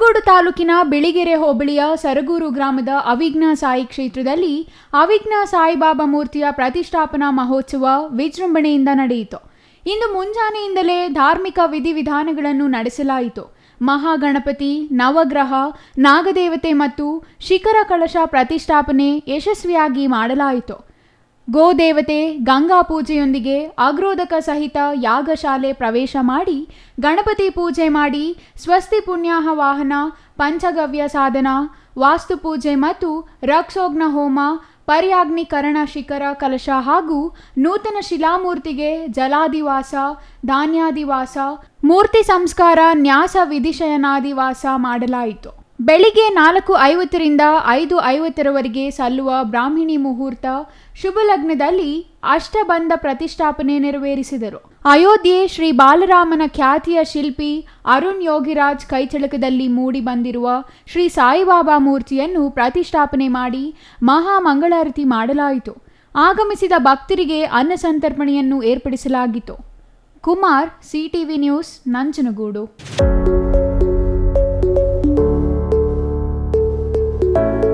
ಮುಕ್ಕೋಡು ತಾಲೂಕಿನ ಬಿಳಿಗೆರೆ ಹೋಬಳಿಯ ಸರಗೂರು ಗ್ರಾಮದ ಅವಿಘ್ನ ಸಾಯಿ ಕ್ಷೇತ್ರದಲ್ಲಿ ಅವಿಘ್ನ ಸಾಯಿಬಾಬಾ ಮೂರ್ತಿಯ ಪ್ರತಿಷ್ಠಾಪನಾ ಮಹೋತ್ಸವ ವಿಜೃಂಭಣೆಯಿಂದ ನಡೆಯಿತು. ಇಂದು ಮುಂಜಾನೆಯಿಂದಲೇ ಧಾರ್ಮಿಕ ವಿಧಿವಿಧಾನಗಳನ್ನು ನಡೆಸಲಾಯಿತು. ಮಹಾಗಣಪತಿ, ನವಗ್ರಹ, ನಾಗದೇವತೆ ಮತ್ತು ಶಿಖರ ಕಳಶ ಪ್ರತಿಷ್ಠಾಪನೆ ಯಶಸ್ವಿಯಾಗಿ ಮಾಡಲಾಯಿತು. ಗೋದೇವತೆ ಗಂಗಾ ಪೂಜೆಯೊಂದಿಗೆ ಅಗ್ರೋದಕ ಸಹಿತ ಯಾಗಶಾಲೆ ಪ್ರವೇಶ ಮಾಡಿ ಗಣಪತಿ ಪೂಜೆ ಮಾಡಿ ಸ್ವಸ್ತಿ ಪುಣ್ಯಾಹ ವಾಹನ, ಪಂಚಗವ್ಯ ಸಾಧನ, ವಾಸ್ತುಪೂಜೆ ಮತ್ತು ರಕ್ಷೋಗ್ನ ಹೋಮ, ಪರ್ಯಾಗ್ನಿಕರಣ ಶಿಖರ ಕಲಶ ಹಾಗೂ ನೂತನ ಶಿಲಾಮೂರ್ತಿಗೆ ಜಲಾದಿವಾಸ, ಧಾನ್ಯಾದಿವಾಸ, ಮೂರ್ತಿ ಸಂಸ್ಕಾರ, ನ್ಯಾಸ ವಿಧಿಶಯನಾದಿವಾಸ ಮಾಡಲಾಯಿತು. ಬೆಳಿಗ್ಗೆ 4:50ರಿಂದ 5:50ರವರೆಗೆ ಸಲ್ಲುವ ಬ್ರಾಹ್ಮಿಣಿ ಮುಹೂರ್ತ ಶುಭ ಲಗ್ನದಲ್ಲಿ ಅಷ್ಟಬಂಧ ಪ್ರತಿಷ್ಠಾಪನೆ ನೆರವೇರಿಸಿದರು. ಅಯೋಧ್ಯೆ ಶ್ರೀ ಬಾಲರಾಮನ ಖ್ಯಾತಿಯ ಶಿಲ್ಪಿ ಅರುಣ್ ಯೋಗಿರಾಜ್ ಕೈಚಳಕದಲ್ಲಿ ಮೂಡಿ ಬಂದಿರುವ ಶ್ರೀ ಸಾಯಿಬಾಬಾ ಮೂರ್ತಿಯನ್ನು ಪ್ರತಿಷ್ಠಾಪನೆ ಮಾಡಿ ಮಹಾ ಮಂಗಳಾರತಿ ಮಾಡಲಾಯಿತು. ಆಗಮಿಸಿದ ಭಕ್ತರಿಗೆ ಅನ್ನ ಸಂತರ್ಪಣೆಯನ್ನು ಏರ್ಪಡಿಸಲಾಗಿತ್ತು. Kumar, CTV news, Nanjangud.